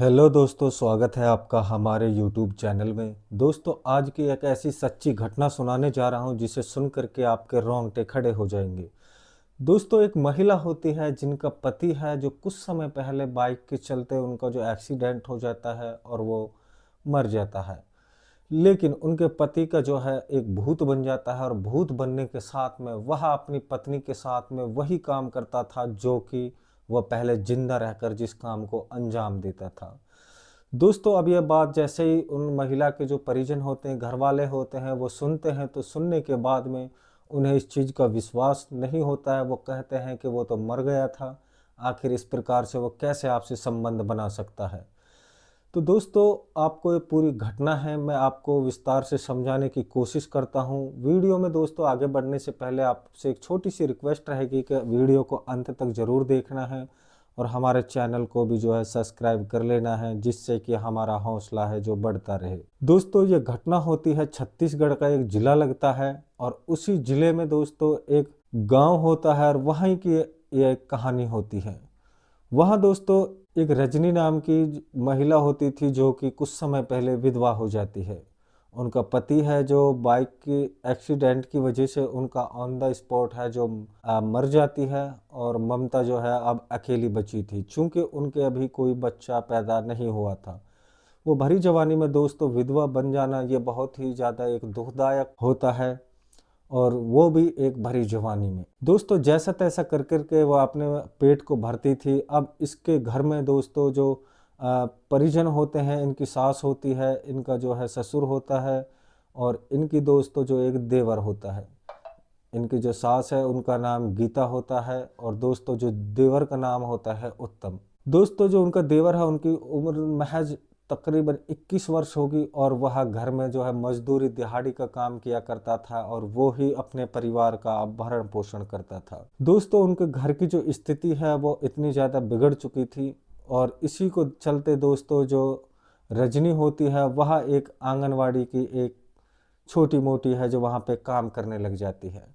Hello दोस्तों, स्वागत है आपका हमारे यूट्यूब चैनल में। दोस्तों, आज की एक ऐसी सच्ची घटना सुनाने जा रहा हूं जिसे सुन करके आपके रोंगटे खड़े हो जाएंगे। दोस्तों, एक महिला होती है जिनका पति है जो कुछ समय पहले बाइक के चलते उनका जो एक्सीडेंट हो जाता है और वो मर जाता है। लेकिन उनके पति का जो है एक भूत बन जाता है और भूत बनने के साथ में वह अपनी पत्नी के साथ में वही काम करता था जो कि वह पहले जिंदा रहकर जिस काम को अंजाम देता था। दोस्तों, अब यह बात जैसे ही उन महिला के जो परिजन होते हैं, घर वाले होते हैं, वो सुनते हैं तो सुनने के बाद में उन्हें इस चीज़ का विश्वास नहीं होता है। वो कहते हैं कि वो तो मर गया था, आखिर इस प्रकार से वो कैसे आपसे संबंध बना सकता है। तो दोस्तों, आपको ये पूरी घटना है, मैं आपको विस्तार से समझाने की कोशिश करता हूँ। वीडियो में दोस्तों आगे बढ़ने से पहले आपसे एक छोटी सी रिक्वेस्ट रहेगी कि वीडियो को अंत तक ज़रूर देखना है और हमारे चैनल को भी जो है सब्सक्राइब कर लेना है, जिससे कि हमारा हौसला है जो बढ़ता रहे। दोस्तों, ये घटना होती है छत्तीसगढ़ का एक ज़िला लगता है और उसी ज़िले में दोस्तों एक गांव होता है और वहीं की ये एक कहानी होती है। वहाँ दोस्तों एक रजनी नाम की महिला होती थी जो कि कुछ समय पहले विधवा हो जाती है। उनका पति है जो बाइक की एक्सीडेंट की वजह से उनका ऑन द स्पॉट है जो मर जाती है और ममता जो है अब अकेली बची थी, चूंकि उनके अभी कोई बच्चा पैदा नहीं हुआ था। वो भरी जवानी में दोस्तों विधवा बन जाना ये बहुत ही ज़्यादा एक दुखदायक होता है, और वो भी एक भरी जवानी में। दोस्तों, जैसा तैसा कर कर के वो अपने पेट को भरती थी। अब इसके घर में दोस्तों जो परिजन होते हैं, इनकी सास होती है, इनका जो है ससुर होता है और इनकी दोस्तों जो एक देवर होता है। इनकी जो सास है उनका नाम गीता होता है और दोस्तों जो देवर का नाम होता है उत्तम। दोस्तों, जो उनका देवर है उनकी उम्र महज तकरीबन 21 वर्ष होगी और वह घर में जो है मजदूरी दिहाड़ी का काम किया करता था और वो ही अपने परिवार का भरण पोषण करता था। दोस्तों, उनके घर की जो स्थिति है वो इतनी ज़्यादा बिगड़ चुकी थी और इसी को चलते दोस्तों जो रजनी होती है वह एक आंगनवाड़ी की एक छोटी मोटी है जो वहाँ पे काम करने लग जाती है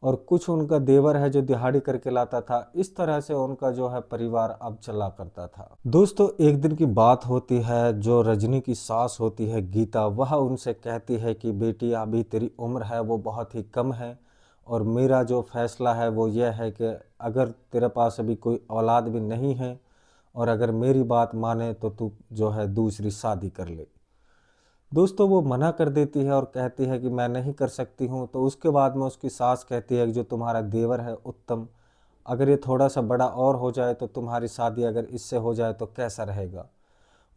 और कुछ उनका देवर है जो दिहाड़ी करके लाता था। इस तरह से उनका जो है परिवार अब चला करता था। दोस्तों, एक दिन की बात होती है, जो रजनी की सास होती है गीता, वह उनसे कहती है कि बेटी, अभी तेरी उम्र है वो बहुत ही कम है और मेरा जो फैसला है वो यह है कि अगर तेरे पास अभी कोई औलाद भी नहीं है और अगर मेरी बात माने तो तू जो है दूसरी शादी कर ले। दोस्तों, वो मना कर देती है और कहती है कि मैं नहीं कर सकती हूँ। तो उसके बाद में उसकी सास कहती है कि जो तुम्हारा देवर है उत्तम, अगर ये थोड़ा सा बड़ा और हो जाए तो तुम्हारी शादी अगर इससे हो जाए तो कैसा रहेगा।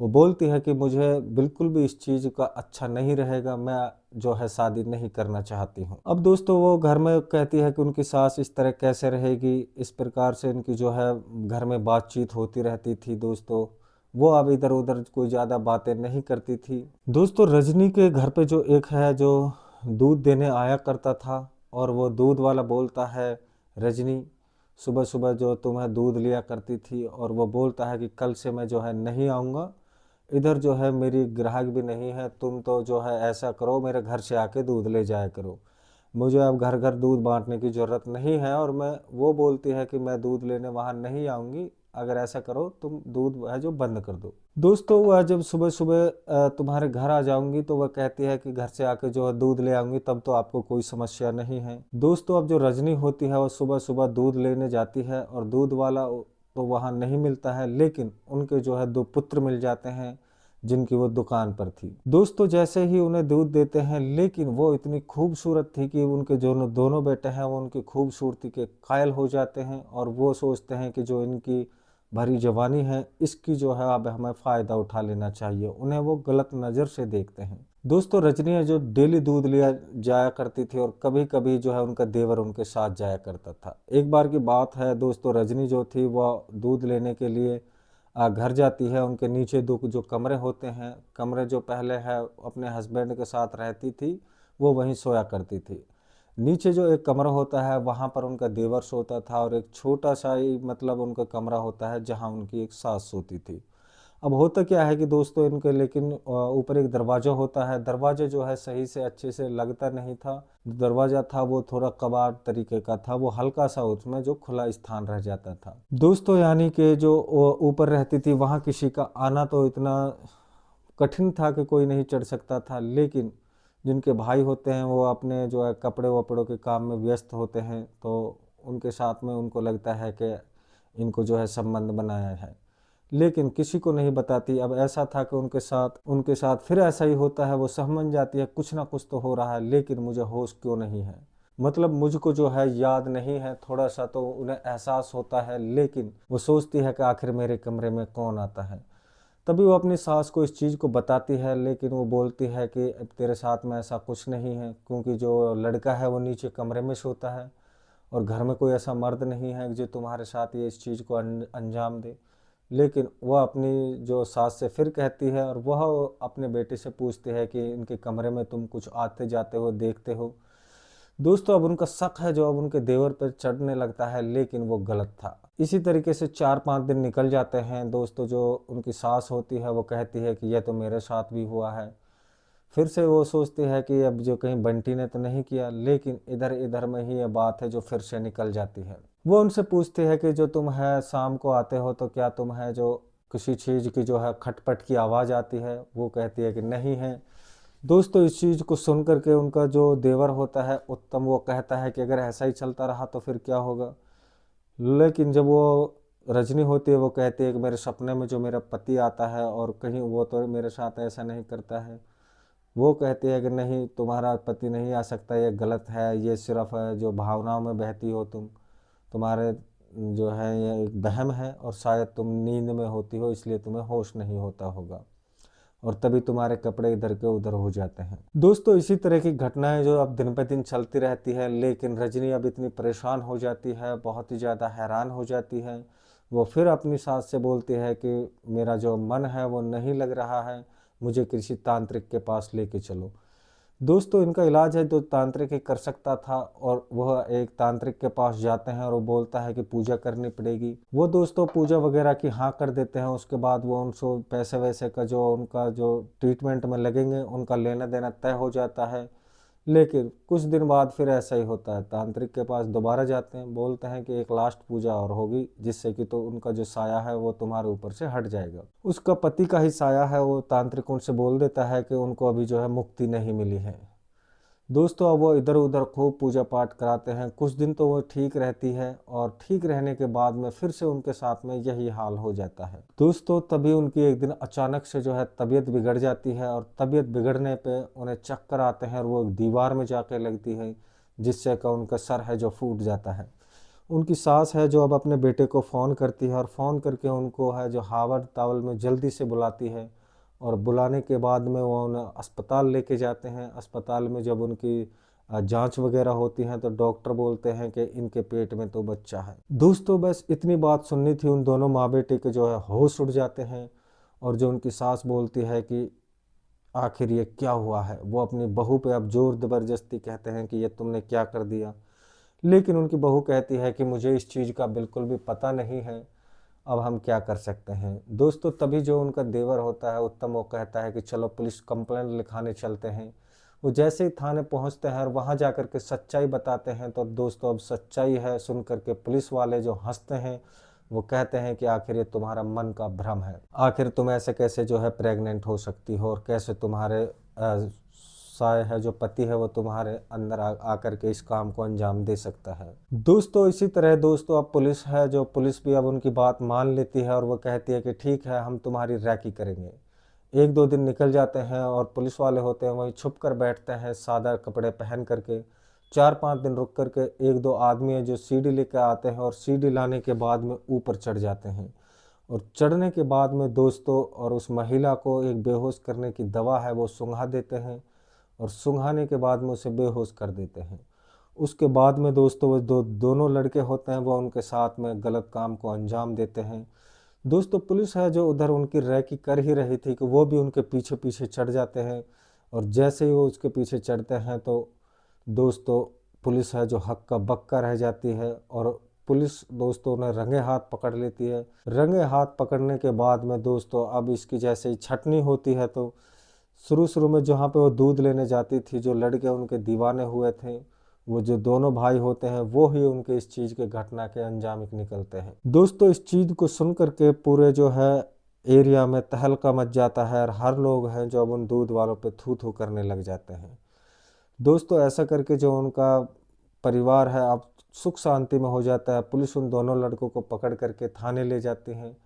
वो बोलती है कि मुझे बिल्कुल भी इस चीज़ का अच्छा नहीं रहेगा, मैं जो है शादी नहीं करना चाहती हूँ। अब दोस्तों वो घर में कहती है कि उनकी सास इस तरह कैसे रहेगी। इस प्रकार से इनकी जो है घर में बातचीत होती रहती थी। दोस्तों, वो अब इधर उधर कोई ज़्यादा बातें नहीं करती थी। दोस्तों, रजनी के घर पे जो एक है जो दूध देने आया करता था और वो दूध वाला बोलता है, रजनी, सुबह सुबह जो तुम्हें दूध लिया करती थी, और वो बोलता है कि कल से मैं जो है नहीं आऊँगा, इधर जो है मेरी ग्राहक भी नहीं है, तुम तो जो है ऐसा करो मेरे घर से आके दूध ले जाया करो, मुझे अब घर घर दूध बांटने की ज़रूरत नहीं है। और मैं वो बोलती है कि मैं दूध लेने वहाँ नहीं आऊँगी, अगर ऐसा करो तुम दूध है जो बंद कर दो। दोस्तों, वह जब सुबह सुबह तुम्हारे घर आ जाऊंगी तो वह कहती है कि घर से आके जो है दूध ले आऊंगी, तब तो आपको कोई समस्या नहीं है। दोस्तों, अब जो रजनी होती है वह सुबह सुबह दूध लेने जाती है और दूध वाला तो वहाँ नहीं मिलता है, लेकिन उनके जो है दो पुत्र मिल जाते हैं जिनकी वो दुकान पर थी। दोस्तों, जैसे ही उन्हें दूध देते हैं, लेकिन वो इतनी खूबसूरत थी कि उनके जो दोनों बेटे हैं वो उनकी खूबसूरती के कायल हो जाते हैं और वो सोचते हैं कि जो इनकी भरी जवानी है इसकी जो है अब हमें फ़ायदा उठा लेना चाहिए। उन्हें वो गलत नज़र से देखते हैं। दोस्तों, रजनी है जो डेली दूध लिया जाया करती थी और कभी कभी जो है उनका देवर उनके साथ जाया करता था। एक बार की बात है दोस्तों, रजनी जो थी वह दूध लेने के लिए घर जाती है। उनके नीचे दो जो कमरे होते हैं, कमरे जो पहले है अपने हस्बैंड के साथ रहती थी वो वहीं सोया करती थी। नीचे जो एक कमरा होता है वहाँ पर उनका देवर सोता था और एक छोटा सा ही मतलब उनका कमरा होता है जहाँ उनकी एक सास सोती थी। अब होता क्या है कि दोस्तों इनके लेकिन ऊपर एक दरवाज़ा होता है, दरवाज़ा जो है सही से अच्छे से लगता नहीं था। दरवाज़ा था वो थोड़ा कबाड़ तरीके का था, वो हल्का सा उसमें जो खुला स्थान रह जाता था। दोस्तों यानी कि जो ऊपर रहती थी वहाँ किसी का आना तो इतना कठिन था कि कोई नहीं चढ़ सकता था, लेकिन जिनके भाई होते हैं वो अपने जो है कपड़े वपड़ों के काम में व्यस्त होते हैं, तो उनके साथ में उनको लगता है कि इनको जो है संबंध बनाया है, लेकिन किसी को नहीं बताती। अब ऐसा था कि उनके साथ फिर ऐसा ही होता है, वो सहमन जाती है कुछ ना कुछ तो हो रहा है, लेकिन मुझे होश क्यों नहीं है, मतलब मुझको जो है याद नहीं है। थोड़ा सा तो उन्हें एहसास होता है, लेकिन वो सोचती है कि आखिर मेरे कमरे में कौन आता है। तभी वो अपनी सास को इस चीज़ को बताती है, लेकिन वो बोलती है कि अब तेरे साथ में ऐसा कुछ नहीं है, क्योंकि जो लड़का है वो नीचे कमरे में सोता है और घर में कोई ऐसा मर्द नहीं है जो तुम्हारे साथ ये इस चीज़ को अंजाम दे। लेकिन वह अपनी जो सास से फिर कहती है और वह अपने बेटे से पूछती है कि इनके कमरे में तुम कुछ आते जाते हो देखते हो। दोस्तों अब उनका शक है जो अब उनके देवर पर चढ़ने लगता है, लेकिन वो गलत था। इसी तरीके से 4-5 दिन निकल जाते हैं दोस्तों। जो उनकी सास होती है वो कहती है कि यह तो मेरे साथ भी हुआ है। फिर से वो सोचती है कि अब जो कहीं बंटी ने तो नहीं किया, लेकिन इधर इधर में ही ये बात है जो फिर से निकल जाती है। वो उनसे पूछती है कि जो तुम है शाम को आते हो तो क्या तुम है जो किसी चीज़ की जो है खटपट की आवाज़ आती है। वो कहती है कि नहीं है। दोस्तों इस चीज़ को सुन करके उनका जो देवर होता है उत्तम, वो कहता है कि अगर ऐसा ही चलता रहा तो फिर क्या होगा। लेकिन जब वो रजनी होती है वो कहती है कि मेरे सपने में जो मेरा पति आता है और कहीं वो तो मेरे साथ ऐसा नहीं करता है। वो कहती है कि नहीं, तुम्हारा पति नहीं आ सकता, ये गलत है, ये सिर्फ है जो भावनाओं में बहती हो तुम, तुम्हारे जो है ये एक वहम है और शायद तुम नींद में होती हो इसलिए तुम्हें होश नहीं होता होगा और तभी तुम्हारे कपड़े इधर के उधर हो जाते हैं। दोस्तों इसी तरह की घटनाएं जो अब दिन पे दिन चलती रहती है, लेकिन रजनी अब इतनी परेशान हो जाती है, बहुत ही ज़्यादा हैरान हो जाती है। वो फिर अपनी सास से बोलती है कि मेरा जो मन है वो नहीं लग रहा है, मुझे किसी तांत्रिक के पास लेके चलो। दोस्तों इनका इलाज है जो तांत्रिक ही कर सकता था, और वह एक तांत्रिक के पास जाते हैं और वो बोलता है कि पूजा करनी पड़ेगी। वो दोस्तों पूजा वगैरह की हाँ कर देते हैं। उसके बाद वो उनको पैसे वैसे का जो उनका जो ट्रीटमेंट में लगेंगे उनका लेना देना तय हो जाता है। लेकिन कुछ दिन बाद फिर ऐसा ही होता है, तांत्रिक के पास दोबारा जाते हैं, बोलते हैं कि एक लास्ट पूजा और होगी जिससे कि तो उनका जो साया है वो तुम्हारे ऊपर से हट जाएगा। उसका पति का ही साया है, वो तांत्रिक उनसे बोल देता है कि उनको अभी जो है मुक्ति नहीं मिली है। दोस्तों अब वो इधर उधर खूब पूजा पाठ कराते हैं, कुछ दिन तो वो ठीक रहती है और ठीक रहने के बाद में फिर से उनके साथ में यही हाल हो जाता है। दोस्तों तभी उनकी एक दिन अचानक से जो है तबीयत बिगड़ जाती है और तबीयत बिगड़ने पे उन्हें चक्कर आते हैं और वो एक दीवार में जाके लगती है, जिससे का उनका सर है जो फूट जाता है। उनकी सास है जो अब अपने बेटे को फ़ोन करती है और फ़ोन करके उनको है जो हावड़ टावल में जल्दी से बुलाती है, और बुलाने के बाद में वो उन्हें अस्पताल लेके जाते हैं। अस्पताल में जब उनकी जांच वगैरह होती हैं तो डॉक्टर बोलते हैं कि इनके पेट में तो बच्चा है। दोस्तों बस इतनी बात सुननी थी, उन दोनों माँ बेटे के जो है होश उड़ जाते हैं। और जो उनकी सास बोलती है कि आखिर ये क्या हुआ है, वो अपनी बहू पे अब जोर ज़बरदस्ती कहते हैं कि ये तुमने क्या कर दिया। लेकिन उनकी बहू कहती है कि मुझे इस चीज़ का बिल्कुल भी पता नहीं है, अब हम क्या कर सकते हैं। दोस्तों तभी जो उनका देवर होता है उत्तम, वो कहता है कि चलो पुलिस कंप्लेंट लिखाने चलते हैं। वो जैसे ही थाने पहुंचते हैं और वहां जाकर के सच्चाई बताते हैं, तो दोस्तों अब सच्चाई है सुन करके पुलिस वाले जो हंसते हैं, वो कहते हैं कि आखिर ये तुम्हारा मन का भ्रम है, आखिर तुम ऐसे कैसे जो है प्रेग्नेंट हो सकती हो और कैसे तुम्हारे साय है जो पति है वो तुम्हारे अंदर आकर के इस काम को अंजाम दे सकता है। दोस्तों इसी तरह दोस्तों अब पुलिस है जो पुलिस भी अब उनकी बात मान लेती है और वो कहती है कि ठीक है हम तुम्हारी रैकी करेंगे। 1-2 दिन निकल जाते हैं और पुलिस वाले होते हैं वहीं छुप कर बैठते हैं सादा कपड़े पहन करके। 4-5 दिन रुक करके 1-2 आदमी है जो सीढ़ी लेकर आते हैं और सीढ़ी लाने के बाद में ऊपर चढ़ जाते हैं। और चढ़ने के बाद में दोस्तों और उस महिला को एक बेहोश करने की दवा है वो सूंघा देते हैं, और सूंघाने के बाद में उसे बेहोश कर देते हैं। उसके बाद में दोस्तों वो दोनों लड़के होते हैं वो उनके साथ में गलत काम को अंजाम देते हैं। दोस्तों पुलिस है जो उधर उनकी रैकी कर ही रही थी कि वो भी उनके पीछे पीछे चढ़ जाते हैं, और जैसे ही वो उसके पीछे चढ़ते हैं तो दोस्तों पुलिस है जो हक्का बक्का रह जाती है और पुलिस दोस्तों ने रंगे हाथ पकड़ लेती है। रंगे हाथ पकड़ने के बाद में दोस्तों अब इसकी जैसे ही छटनी होती है तो शुरू में जहाँ पे वो दूध लेने जाती थी, जो लड़के उनके दीवाने हुए थे, वो जो दोनों भाई होते हैं वो ही उनके इस चीज़ के घटना के अंजाम निकलते हैं। दोस्तों इस चीज़ को सुन करके पूरे जो है एरिया में तहलका मच जाता है और हर लोग हैं जो अब उन दूध वालों पे थू थू करने लग जाते हैं। दोस्तों ऐसा करके जो उनका परिवार है अब सुख शांति में हो जाता है। पुलिस उन दोनों लड़कों को पकड़ करके थाने ले जाती है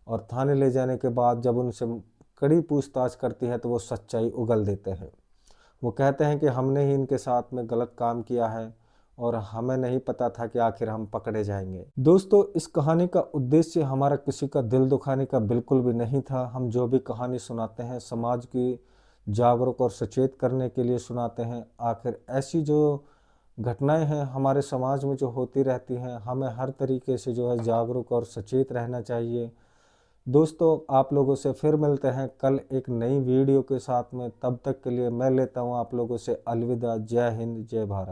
और थाने ले जाने के बाद जब उनसे कड़ी पूछताछ करती है तो वो सच्चाई उगल देते हैं। वो कहते हैं कि हमने ही इनके साथ में गलत काम किया है और हमें नहीं पता था कि आखिर हम पकड़े जाएंगे। दोस्तों इस कहानी का उद्देश्य हमारा किसी का दिल दुखाने का बिल्कुल भी नहीं था। हम जो भी कहानी सुनाते हैं समाज की जागरूक और सचेत करने के लिए सुनाते हैं। आखिर ऐसी जो घटनाएं हैं हमारे समाज में जो होती रहती हैं, हमें हर तरीके से जो है जागरूक और सचेत रहना चाहिए। दोस्तों आप लोगों से फिर मिलते हैं कल एक नई वीडियो के साथ में। तब तक के लिए मैं लेता हूँ आप लोगों से अलविदा। जय हिंद, जय भारत।